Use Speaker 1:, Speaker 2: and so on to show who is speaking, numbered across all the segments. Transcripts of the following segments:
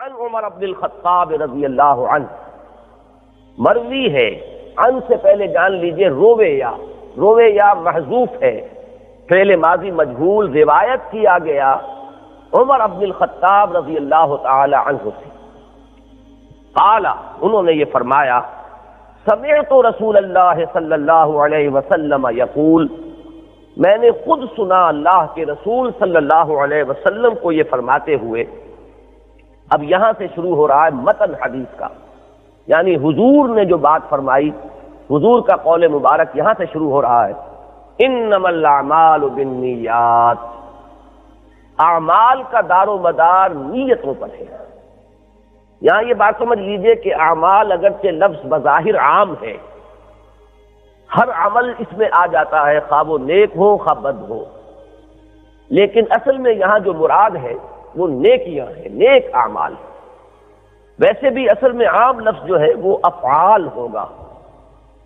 Speaker 1: عن عمر بن الخطاب رضی اللہ عنہ، مروی ہے عن سے پہلے جان لیجئے روے یا محذوف ہے، فعل ماضی مجہول، روایت کیا گیا عمر بن الخطاب رضی اللہ تعالی عنہ سے، قال انہوں نے یہ فرمایا سمعت رسول اللہ صلی اللہ علیہ وسلم یقول، میں نے خود سنا اللہ کے رسول صلی اللہ علیہ وسلم کو یہ فرماتے ہوئے۔ اب یہاں سے شروع ہو رہا ہے متن حدیث کا، یعنی حضور نے جو بات فرمائی، حضور کا قول مبارک یہاں سے شروع ہو رہا ہے، انما الاعمال بالنیات، اعمال کا دار و مدار نیتوں پر ہے۔ یہاں یہ بات سمجھ لیجئے کہ اعمال اگرچہ لفظ بظاہر عام ہے، ہر عمل اس میں آ جاتا ہے، خواہ وہ نیک ہو خواہ بد ہو، لیکن اصل میں یہاں جو مراد ہے وہ نیکیاں ہیں، نیک اعمال۔ ویسے بھی اصل میں عام لفظ جو ہے وہ افعال ہوگا۔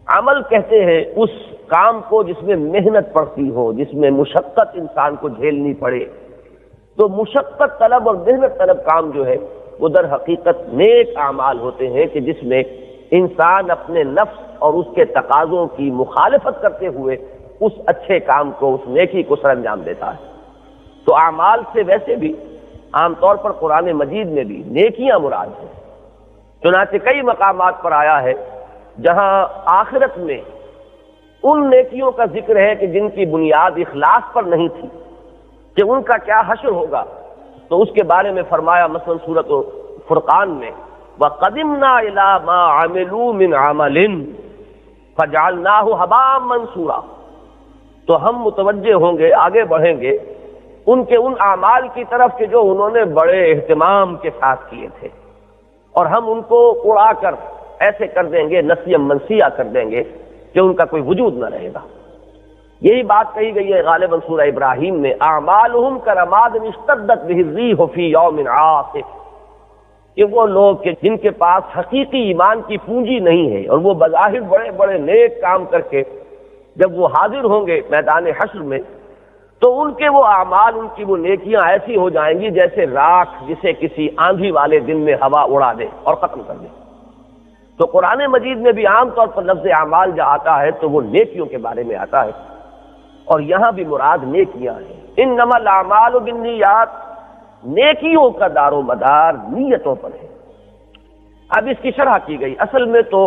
Speaker 1: عمل کہتے ہیں اس کام کو جس میں محنت پڑتی ہو، جس میں مشقت انسان کو جھیلنی پڑے، تو مشقت طلب اور محنت طلب کام جو ہے وہ در حقیقت نیک اعمال ہوتے ہیں کہ جس میں انسان اپنے نفس اور اس کے تقاضوں کی مخالفت کرتے ہوئے اس اچھے کام کو، اس نیکی کو سر انجام دیتا ہے۔ تو اعمال سے ویسے بھی عام طور پر قرآن مجید میں بھی نیکیاں مراد ہیں، چنانچہ کئی مقامات پر آیا ہے جہاں آخرت میں ان نیکیوں کا ذکر ہے کہ جن کی بنیاد اخلاص پر نہیں تھی، کہ ان کا کیا حشر ہوگا، تو اس کے بارے میں فرمایا مثلا سورۃ فرقان میں وَقَدِمْنَا إِلَىٰ مَا عَمِلُوا مِنْ عَمَلٍ فَجَعَلْنَاهُ هَبَاءً مَنْثُورًا، تو ہم متوجہ ہوں گے، آگے بڑھیں گے ان کے ان اعمال کی طرف کہ جو انہوں نے بڑے اہتمام کے ساتھ کیے تھے، اور ہم ان کو اڑا کر ایسے کر دیں گے، نسیاً منسیہ کر دیں گے کہ ان کا کوئی وجود نہ رہے گا۔ یہی بات کہی گئی ہے غالباً سورہ ابراہیم میں، اعمالہم کرماد اشتدت بہ الریح فی یوم عاصف، کہ وہ لوگ کہ جن کے پاس حقیقی ایمان کی پونجی نہیں ہے اور وہ بظاہر بڑے بڑے نیک کام کر کے جب وہ حاضر ہوں گے میدان حشر میں، تو ان کے وہ اعمال، ان کی وہ نیکیاں ایسی ہو جائیں گی جیسے راکھ جسے کسی آندھی والے دن میں ہوا اڑا دے اور ختم کر دے۔ تو قرآن مجید میں بھی عام طور پر لفظ اعمال جب آتا ہے تو وہ نیکیوں کے بارے میں آتا ہے، اور یہاں بھی مراد نیکیاں ہیں۔ انما الاعمال بالنیات، نیکیوں کا دار و مدار نیتوں پر ہے۔ اب اس کی شرح کی گئی، اصل میں تو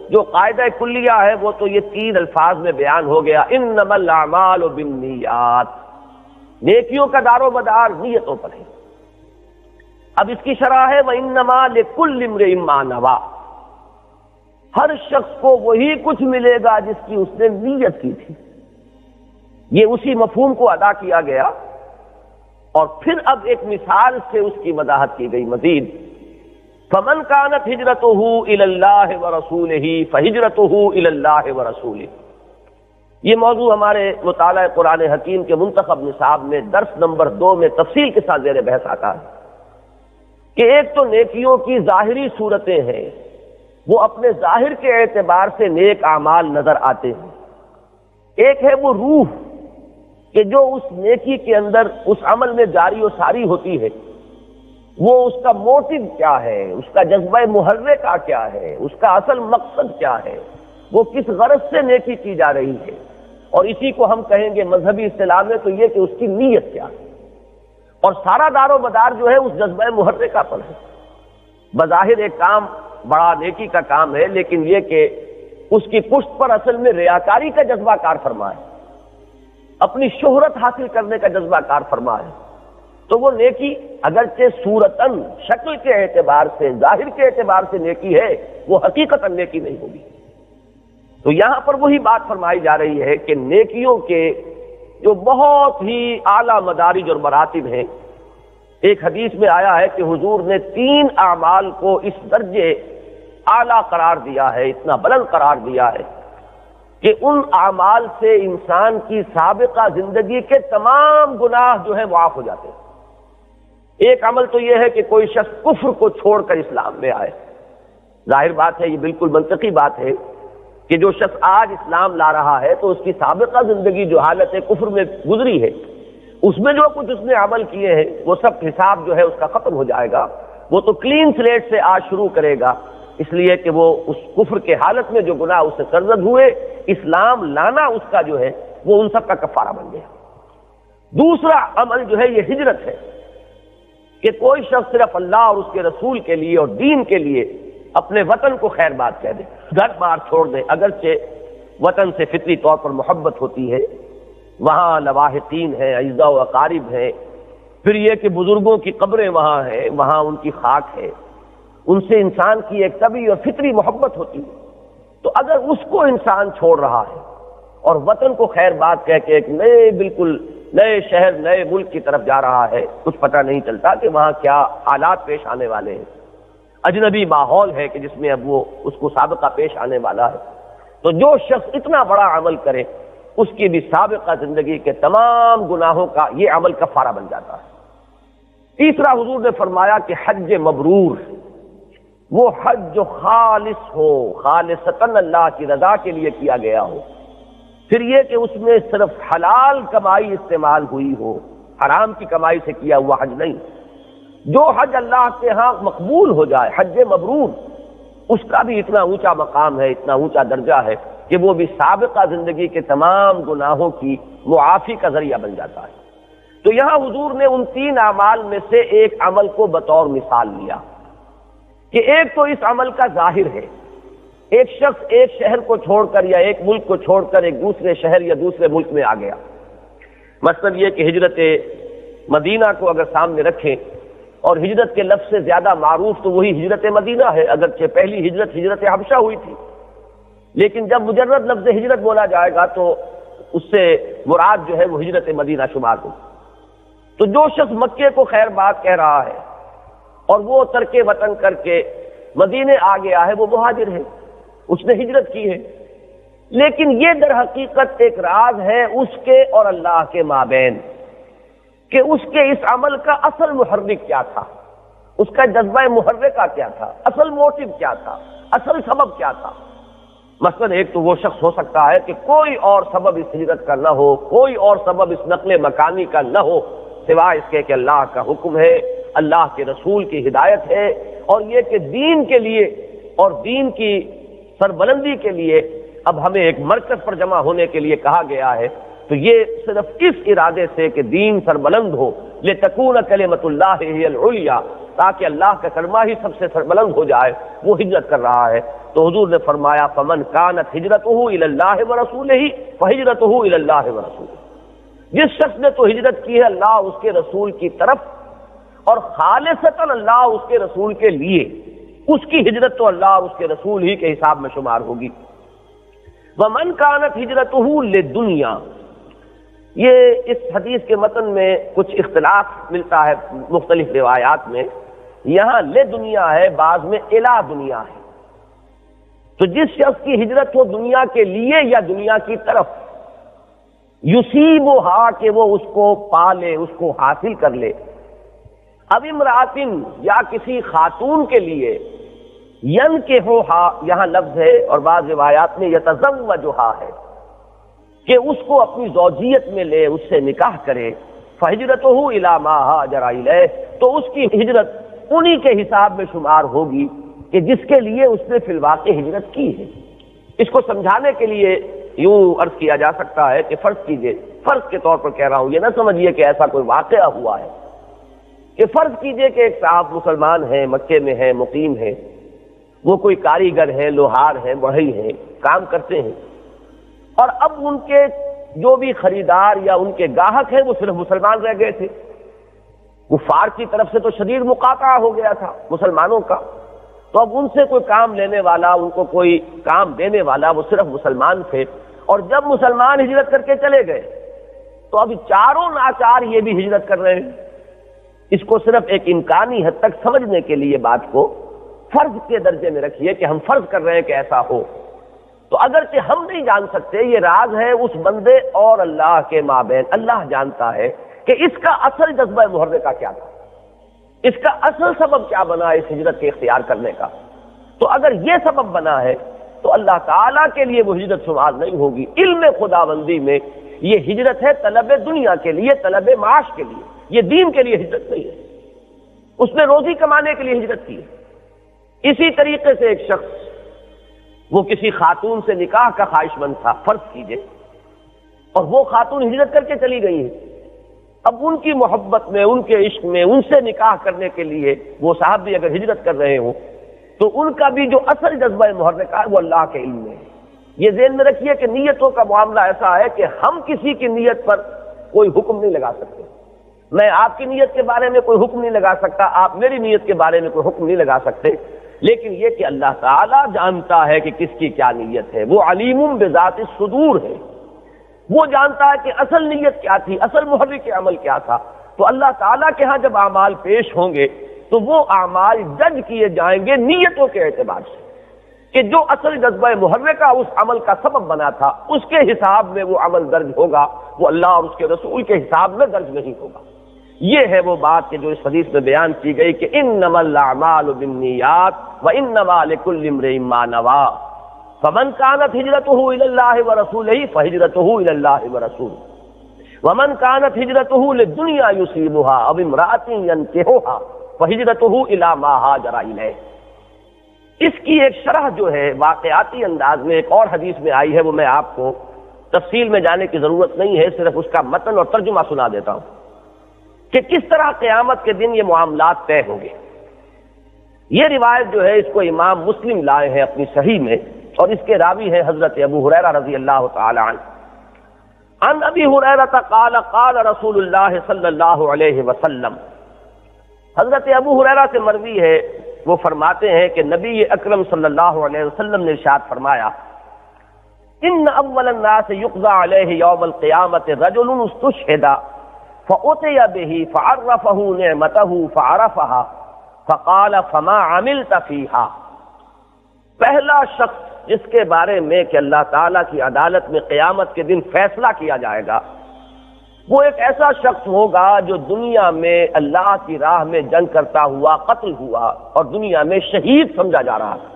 Speaker 1: جو قاعدہ کلیہ ہے وہ تو یہ 3 الفاظ میں بیان ہو گیا، انما الاعمال بالنیات، نیکیوں کا دار و مدار نیتوں پر ہے۔ اب اس کی شرح ہے وانما لکل امرئ ما نویٰ، ہر شخص کو وہی کچھ ملے گا جس کی اس نے نیت کی تھی۔ یہ اسی مفہوم کو ادا کیا گیا، اور پھر اب ایک مثال سے اس کی وضاحت کی گئی مزید، فمن كانت ہجرته الى اللہ ورسولہ فہجرته الى اللہ ورسولہ۔ یہ موضوع ہمارے مطالعہ قرآن حکیم کے منتخب نصاب میں درس نمبر 2 میں تفصیل کے ساتھ زیر بحث آتا ہے کہ ایک تو نیکیوں کی ظاہری صورتیں ہیں، وہ اپنے ظاہر کے اعتبار سے نیک اعمال نظر آتے ہیں، ایک ہے وہ روح کہ جو اس نیکی کے اندر اس عمل میں جاری و ساری ہوتی ہے، وہ اس کا موٹیو کیا ہے، اس کا جذبہ محرکہ کیا ہے، اس کا اصل مقصد کیا ہے، وہ کس غرض سے نیکی کی جا رہی ہے، اور اسی کو ہم کہیں گے مذہبی اصطلاح میں تو یہ کہ اس کی نیت کیا ہے، اور سارا دار و مدار جو ہے اس جذبہ محرکہ پر ہے۔ بظاہر ایک کام بڑا نیکی کا کام ہے، لیکن یہ کہ اس کی پشت پر اصل میں ریاکاری کا جذبہ کار فرما ہے، اپنی شہرت حاصل کرنے کا جذبہ کار فرما ہے، تو وہ نیکی اگرچہ صورتاً شکل کے اعتبار سے، ظاہر کے اعتبار سے نیکی ہے، وہ حقیقتاً نیکی نہیں ہوگی۔ تو یہاں پر وہی بات فرمائی جا رہی ہے کہ نیکیوں کے جو بہت ہی اعلیٰ مدارج اور مراتب ہیں، ایک حدیث میں آیا ہے کہ حضور نے 3 اعمال کو اس درجے اعلیٰ قرار دیا ہے، اتنا بلند قرار دیا ہے کہ ان اعمال سے انسان کی سابقہ زندگی کے تمام گناہ جو ہیں معاف ہو جاتے ہیں۔ ایک عمل تو یہ ہے کہ کوئی شخص کفر کو چھوڑ کر اسلام میں آئے، ظاہر بات ہے، یہ بالکل منطقی بات ہے کہ جو شخص آج اسلام لا رہا ہے تو اس کی سابقہ زندگی جو حالت کفر میں گزری ہے، اس میں جو کچھ اس نے عمل کیے ہیں وہ سب حساب جو ہے اس کا ختم ہو جائے گا، وہ تو کلین سلیٹ سے آج شروع کرے گا، اس لیے کہ وہ اس کفر کے حالت میں جو گناہ اس سے سرزد ہوئے، اسلام لانا اس کا جو ہے وہ ان سب کا کفارہ بن گیا۔ دوسرا عمل جو ہے یہ ہجرت ہے کہ کوئی شخص صرف اللہ اور اس کے رسول کے لیے اور دین کے لیے اپنے وطن کو خیر بات کہہ دے، گھر بار چھوڑ دے، اگرچہ وطن سے فطری طور پر محبت ہوتی ہے، وہاں لواحقین ہیں، اعزاء و اقارب ہیں، پھر یہ کہ بزرگوں کی قبریں وہاں ہیں، وہاں ان کی خاک ہے، ان سے انسان کی ایک طبعی اور فطری محبت ہوتی ہے، تو اگر اس کو انسان چھوڑ رہا ہے اور وطن کو خیر بات کہہ کے ایک بالکل نئے شہر نئے ملک کی طرف جا رہا ہے، کچھ پتہ نہیں چلتا کہ وہاں کیا حالات پیش آنے والے ہیں، اجنبی ماحول ہے کہ جس میں اب وہ اس کو سابقہ پیش آنے والا ہے، تو جو شخص اتنا بڑا عمل کرے اس کی بھی سابقہ زندگی کے تمام گناہوں کا یہ عمل کفارہ بن جاتا ہے۔ تیسرا حضور نے فرمایا کہ حج مبرور، وہ حج جو خالص ہو، خالصتاً اللہ کی رضا کے لیے کیا گیا ہو، پھر یہ کہ اس میں صرف حلال کمائی استعمال ہوئی ہو، حرام کی کمائی سے کیا ہوا حج نہیں۔ جو حج اللہ کے ہاں مقبول ہو جائے، حج مبرور، اس کا بھی اتنا اونچا مقام ہے، اتنا اونچا درجہ ہے کہ وہ بھی سابقہ زندگی کے تمام گناہوں کی معافی کا ذریعہ بن جاتا ہے۔ تو یہاں حضور نے ان 3 اعمال میں سے ایک عمل کو بطور مثال لیا کہ ایک تو اس عمل کا ظاہر ہے، ایک شخص ایک شہر کو چھوڑ کر یا ایک ملک کو چھوڑ کر ایک دوسرے شہر یا دوسرے ملک میں آ گیا۔ مثلا یہ کہ ہجرت مدینہ کو اگر سامنے رکھیں، اور ہجرت کے لفظ سے زیادہ معروف تو وہی ہجرت مدینہ ہے، اگرچہ پہلی ہجرت حبشہ ہوئی تھی، لیکن جب مجرد لفظ ہجرت بولا جائے گا تو اس سے مراد جو ہے وہ ہجرت مدینہ شمار ہو۔ تو جو شخص مکے کو خیر بات کہہ رہا ہے اور وہ ترک وطن کر کے مدینے آ گیا ہے، وہ مہاجر ہے، اس نے ہجرت کی ہے، لیکن یہ در حقیقت ایک راز ہے اس کے اور اللہ کے مابین کہ اس کے اس عمل کا اصل محرک کیا تھا، اس کا جذبہ محرکہ کیا تھا، اصل موٹیو کیا تھا، اصل سبب کیا تھا۔ مثلا ایک تو وہ شخص ہو سکتا ہے کہ کوئی اور سبب اس ہجرت کا نہ ہو، کوئی اور سبب اس نقل مکانی کا نہ ہو سوائے اس کے کہ اللہ کا حکم ہے، اللہ کے رسول کی ہدایت ہے، اور یہ کہ دین کے لیے اور دین کی سربلندی کے لیے اب ہمیں ایک مرکز پر جمع ہونے کے لیے کہا گیا ہے، تو یہ صرف اس ارادے سے کہ دین سربلند ہو، لِتَكُونَ كَلِمَةُ اللَّهِ هِيَ الْعُلْيَا، تاکہ اللہ کا کلمہ ہی سب سے سربلند ہو جائے، وہ ہجرت کر رہا ہے۔ تو حضور نے فرمایا فَمَنْ كَانَتْ هِجْرَتُهُ إِلَى اللَّهِ وَرَسُولِهِ فَهِجْرَتُهُ إِلَى اللَّهِ وَرَسُولِهِ، جس شخص نے تو ہجرت کی ہے اللہ اس کے رسول کی طرف اور خالصتاً اللہ اس کے رسول کے لیے، اس کی ہجرت تو اللہ اور اس کے رسول ہی کے حساب میں شمار ہوگی۔ وَمَنْ كَانَتْ هِجْرَتُهُ لِلدُّنْيَا، یہ اس حدیث کے متن میں کچھ اختلاف ملتا ہے مختلف روایات میں، یہاں لے دنیا ہے، بعض میں الا دنیا ہے، تو جس شخص کی ہجرت ہو دنیا کے لیے یا دنیا کی طرف، یصیبھا کہ وہ اس کو پالے، اس کو حاصل کر لے، اب امراتن یا کسی خاتون کے لیے، ینکحھا یہاں لفظ ہے اور بعض روایات میں یتزوجھا ہے کہ اس کو اپنی زوجیت میں لے، اس سے نکاح کرے، فہجرتہ الی ما ہاجر الیہ، تو اس کی ہجرت انہی کے حساب میں شمار ہوگی کہ جس کے لیے اس نے فی الواقع ہجرت کی ہے۔ اس کو سمجھانے کے لیے یوں عرض کیا جا سکتا ہے کہ فرض کیجئے، فرض کے طور پر کہہ رہا ہوں، یہ نہ سمجھیے کہ ایسا کوئی واقعہ ہوا ہے، کہ فرض کیجئے کہ ایک صاحب مسلمان ہیں، مکے میں ہیں، مقیم ہیں، وہ کوئی کاریگر ہیں، لوہار ہیں، بڑھئی ہیں، کام کرتے ہیں، اور اب ان کے جو بھی خریدار یا ان کے گاہک ہیں وہ صرف مسلمان رہ گئے تھے، کفار کی طرف سے تو شدید مقاطعہ ہو گیا تھا مسلمانوں کا، تو اب ان سے کوئی کام لینے والا، ان کو کوئی کام دینے والا وہ صرف مسلمان تھے، اور جب مسلمان ہجرت کر کے چلے گئے تو اب چاروں ناچار یہ بھی ہجرت کر رہے ہیں۔ اس کو صرف ایک امکانی حد تک سمجھنے کے لیے بات کو فرض کے درجے میں رکھیے کہ ہم فرض کر رہے ہیں کہ ایسا ہو، تو اگرچہ ہم نہیں جان سکتے، یہ راز ہے اس بندے اور اللہ کے مابین، اللہ جانتا ہے کہ اس کا اصل جذبہ محرکہ کیا تھا، اس کا اصل سبب کیا بنا اس ہجرت کے اختیار کرنے کا۔ تو اگر یہ سبب بنا ہے تو اللہ تعالیٰ کے لیے وہ ہجرت شمار نہیں ہوگی۔ علم خداوندی میں یہ ہجرت ہے طلب دنیا کے لیے، طلب معاش کے لیے، یہ دین کے لیے ہجرت نہیں ہے۔ اس نے روزی کمانے کے لیے ہجرت کی ہے۔ اسی طریقے سے ایک شخص وہ کسی خاتون سے نکاح کا خواہش مند تھا، فرض کیجئے، اور وہ خاتون ہجرت کر کے چلی گئی ہے، اب ان کی محبت میں، ان کے عشق میں، ان سے نکاح کرنے کے لیے وہ صاحب بھی اگر ہجرت کر رہے ہوں تو ان کا بھی جو اصل جذبہ محرکہ ہے وہ اللہ کے علم میں ہے۔ یہ ذہن میں رکھیے کہ نیتوں کا معاملہ ایسا ہے کہ ہم کسی کی نیت پر کوئی حکم نہیں لگا سکتے۔ میں آپ کی نیت کے بارے میں کوئی حکم نہیں لگا سکتا، آپ میری نیت کے بارے میں کوئی حکم نہیں لگا سکتے، لیکن یہ کہ اللہ تعالیٰ جانتا ہے کہ کس کی کیا نیت ہے، وہ علیم بذات الصدور ہے، وہ جانتا ہے کہ اصل نیت کیا تھی، اصل محرک عمل کیا تھا۔ تو اللہ تعالیٰ کے ہاں جب اعمال پیش ہوں گے تو وہ اعمال جج کیے جائیں گے نیتوں کے اعتبار سے، کہ جو اصل جذبہ محرکہ اس عمل کا سبب بنا تھا اس کے حساب میں وہ عمل درج ہوگا، وہ اللہ اور اس کے رسول کے حساب میں درج نہیں ہوگا۔ یہ ہے وہ بات کہ جو اس حدیث میں بیان کی گئی کہ انما الاعمال بالنیات وانما لکل امرئ ما نوى فمن كانت هجرته الى الله ورسوله فهجرته الى الله ورسوله ومن كانت هجرته للدنيا يصيبها او امرأة ينكحها فهجرته الى ما هاجر اليه۔ اس کی ایک شرح جو ہے واقعاتی انداز میں ایک اور حدیث میں آئی ہے، وہ میں آپ کو تفصیل میں جانے کی ضرورت نہیں ہے، صرف اس کا متن اور ترجمہ سنا دیتا ہوں کہ کس طرح قیامت کے دن یہ معاملات طے ہوں گے۔ یہ روایت جو ہے اس کو امام مسلم لائے ہیں اپنی صحیح میں، اور اس کے راوی ہیں حضرت ابو ہریرہ رضی اللہ تعالی عنہ۔ عن ابی ہریرہ قال قال رسول اللہ صلی اللہ علیہ وسلم، حضرت ابو ہریرہ سے مروی ہے، وہ فرماتے ہیں کہ نبی اکرم صلی اللہ علیہ وسلم نے ارشاد فرمایا، ان اول الناس یقضى علیہ یوم القیامت رجل استشہد فأتي به فعرفه نعمته فعرفها فقال فما عملت فيها۔ پہلا شخص جس کے بارے میں کہ اللہ تعالیٰ کی عدالت میں قیامت کے دن فیصلہ کیا جائے گا، وہ ایک ایسا شخص ہوگا جو دنیا میں اللہ کی راہ میں جنگ کرتا ہوا قتل ہوا اور دنیا میں شہید سمجھا جا رہا تھا،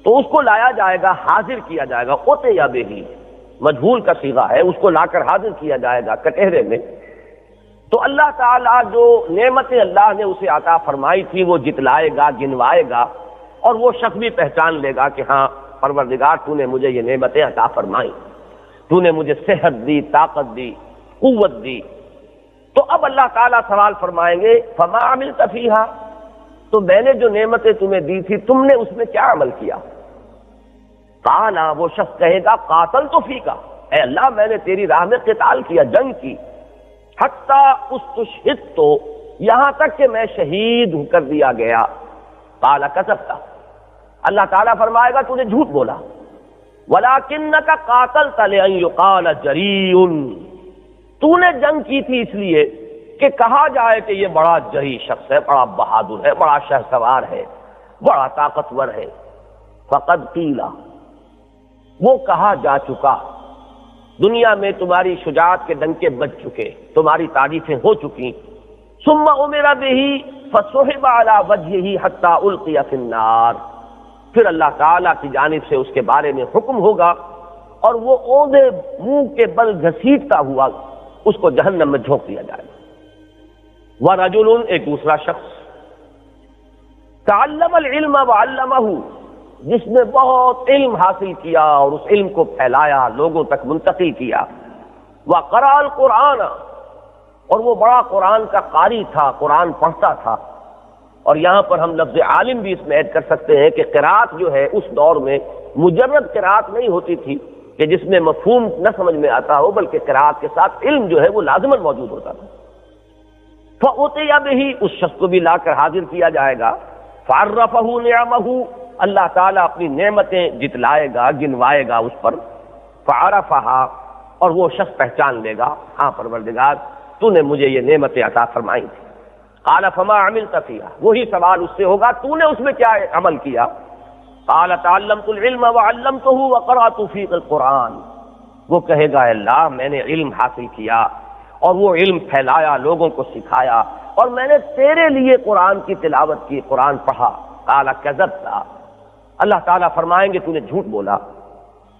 Speaker 1: تو اس کو لایا جائے گا، حاضر کیا جائے گا، أتي به مجہول کا صیغہ ہے، اس کو لا کر حاضر کیا جائے گا کٹہرے میں، تو اللہ تعالیٰ جو نعمتیں اللہ نے اسے عطا فرمائی تھی وہ جتلائے گا، گنوائے گا، اور وہ شخص بھی پہچان لے گا کہ ہاں پروردگار تو نے مجھے یہ نعمتیں عطا فرمائی، تو نے مجھے صحت دی، طاقت دی، قوت دی۔ تو اب اللہ تعالیٰ سوال فرمائیں گے فما عملت فیہا، تو میں نے جو نعمتیں تمہیں دی تھی تم نے اس میں کیا عمل کیا؟ قالا، وہ شخص کہے گا قاتلت فیکا، اے اللہ میں نے تیری راہ میں قتال کیا، جنگ کی، حتی استشہدت، یہاں تک کہ میں شہید کر دیا گیا۔ قال کذبت، اللہ تعالیٰ فرمائے گا تو نے جھوٹ بولا، ولکنک قاتلت لأن یقال جریء، تو نے جنگ کی تھی اس لیے کہ کہا جائے کہ یہ بڑا جری شخص ہے، بڑا بہادر ہے، بڑا شہسوار ہے، بڑا طاقتور ہے۔ فقد قیل، وہ کہا جا چکا، دنیا میں تمہاری شجاعت کے ڈنکے بج چکے، تمہاری تعریفیں ہو چکی۔ ثم امر به فصحب على وجهه حتى القي في النار، پھر اللہ تعالیٰ کی جانب سے اس کے بارے میں حکم ہوگا اور وہ اوندے منہ کے بل گھسیٹتا ہوا اس کو جہنم میں جھونک دیا جائے گا۔ ورجل، ایک دوسرا شخص، تعلم العلم وعلمه، جس نے بہت علم حاصل کیا اور اس علم کو پھیلایا، لوگوں تک منتقل کیا۔ وقرأ القرآن، اور وہ بڑا قرآن کا قاری تھا، قرآن پڑھتا تھا۔ اور یہاں پر ہم لفظ عالم بھی اس میں ایڈ کر سکتے ہیں کہ قرات جو ہے اس دور میں مجرد قرات نہیں ہوتی تھی کہ جس میں مفہوم نہ سمجھ میں آتا ہو، بلکہ قرات کے ساتھ علم جو ہے وہ لازماً موجود ہوتا تھا۔ فأتي به، اس شخص کو بھی لا کر حاضر کیا جائے گا۔ فعرفه نعمه، اللہ تعالیٰ اپنی نعمتیں جتلائے گا، گنوائے گا اس پر۔ فعرفها، اور وہ شخص پہچان لے گا، ہاں پروردگار تو نے مجھے یہ نعمتیں عطا فرمائی تھی۔ قال فما عملت فیہا، وہی سوال اس سے ہوگا تو نے اس میں کیا عمل کیا؟ قال تعلمت العلم وعلمته وقرأت فیک القرآن، وہ کہے گا اللہ میں نے علم حاصل کیا اور وہ علم پھیلایا، لوگوں کو سکھایا، اور میں نے تیرے لیے قرآن کی تلاوت کی، قرآن پڑھا۔ قال کذبت، اللہ تعالیٰ فرمائیں گے تو نے جھوٹ بولا۔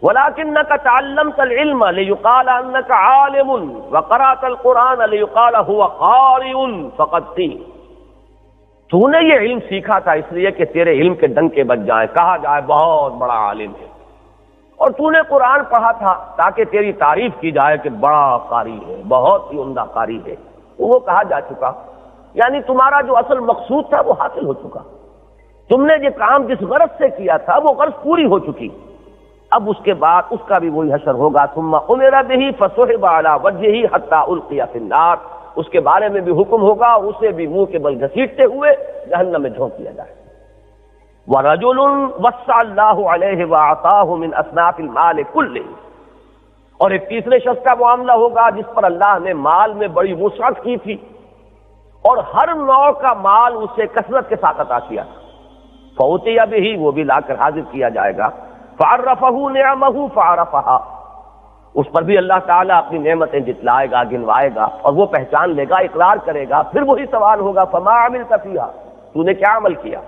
Speaker 1: ولکنک تعلمت العلم لیقال انک عالم وقرأت القرآن لیقال هو قارئ فقد قیل، تو نے یہ علم سیکھا تھا اس لیے کہ تیرے علم کے ڈنکے بج جائیں، کہا جائے بہت بڑا عالم ہے، اور تو نے قرآن پڑھا تھا تاکہ تیری تعریف کی جائے کہ بڑا قاری ہے، بہت ہی عمدہ قاری ہے، وہ کہا جا چکا، یعنی تمہارا جو اصل مقصود تھا وہ حاصل ہو چکا، تم نے یہ کام جس غرض سے کیا تھا وہ غرض پوری ہو چکی۔ اب اس کے بعد اس کا بھی وہی حشر ہوگا، ثم امر به فصحب على وجهه حتى القي في النار، اس کے بارے میں بھی حکم ہوگا، اسے بھی منہ کے بل گھسیٹتے ہوئے جہنم میں جھونک دیا جائے۔ ورجل وسع الله عليه واعطاه من اصناف المال كله، اور ایک تیسرے شخص کا معاملہ ہوگا جس پر اللہ نے مال میں بڑی وسعت کی تھی اور ہر نوع کا مال اسے کثرت کے ساتھ عطا کیا، فوتی به، وہ بھی لا کر حاضر کیا جائے گا، فعرفه نعمه فعرفها، اس پر بھی اللہ تعالیٰ اپنی نعمتیں جتلائے گا، گنوائے گا، اور وہ پہچان لے گا، اقرار کرے گا، پھر وہی سوال ہوگا فما عملت فيها، تو نے کیا عمل کیا؟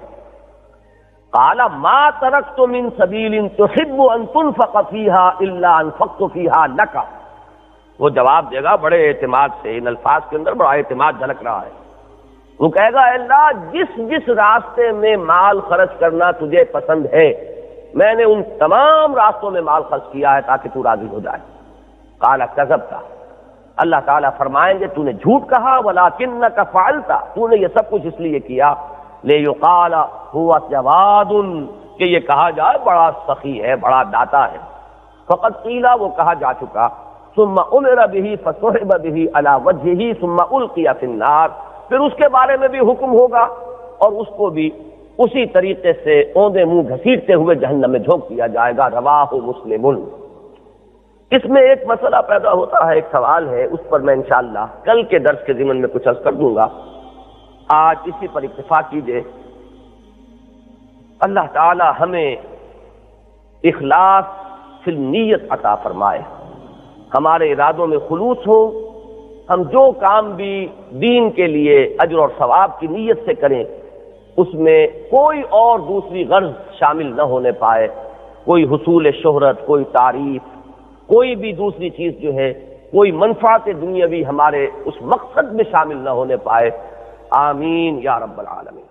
Speaker 1: قال ما تركت من سبيل تحب ان تنفق فيها الا انفقت فيها لك، وہ جواب دے گا بڑے اعتماد سے، ان الفاظ کے اندر بڑا اعتماد جھلک رہا ہے، وہ کہے گا اے اللہ جس جس راستے میں مال خرچ کرنا تجھے پسند ہے میں نے ان تمام راستوں میں مال خرچ کیا ہے تاکہ تو راضی ہو جائے۔ قال کذبت، اللہ تعالیٰ فرمائیں گے تو نے جھوٹ کہا، ولکنک فعلت، تو نے یہ سب کچھ اس لیے کیا، لیقال هو جواد، کہ یہ کہا جائے بڑا سخی ہے، بڑا داتا ہے، فقد قیل، وہ کہا جا چکا، ثم امر به فصحب به على وجهه ثم القي في النار، پھر اس کے بارے میں بھی حکم ہوگا اور اس کو بھی اسی طریقے سے اوندے منہ گھسیٹتے ہوئے جہنم میں جھونک دیا جائے گا۔ رواہ مسلم۔ اس میں ایک مسئلہ پیدا ہوتا ہے، ایک سوال ہے، اس پر میں انشاءاللہ کل کے درس کے ضمن میں کچھ عرض کر دوں گا، آج اسی پر اکتفا کیجیے۔ اللہ تعالی ہمیں اخلاص فی النیت عطا فرمائے، ہمارے ارادوں میں خلوص ہو، ہم جو کام بھی دین کے لیے اجر اور ثواب کی نیت سے کریں اس میں کوئی اور دوسری غرض شامل نہ ہونے پائے، کوئی حصول شہرت، کوئی تعریف، کوئی بھی دوسری چیز جو ہے، کوئی منفعت دنیاوی ہمارے اس مقصد میں شامل نہ ہونے پائے۔ آمین یا رب العالمین۔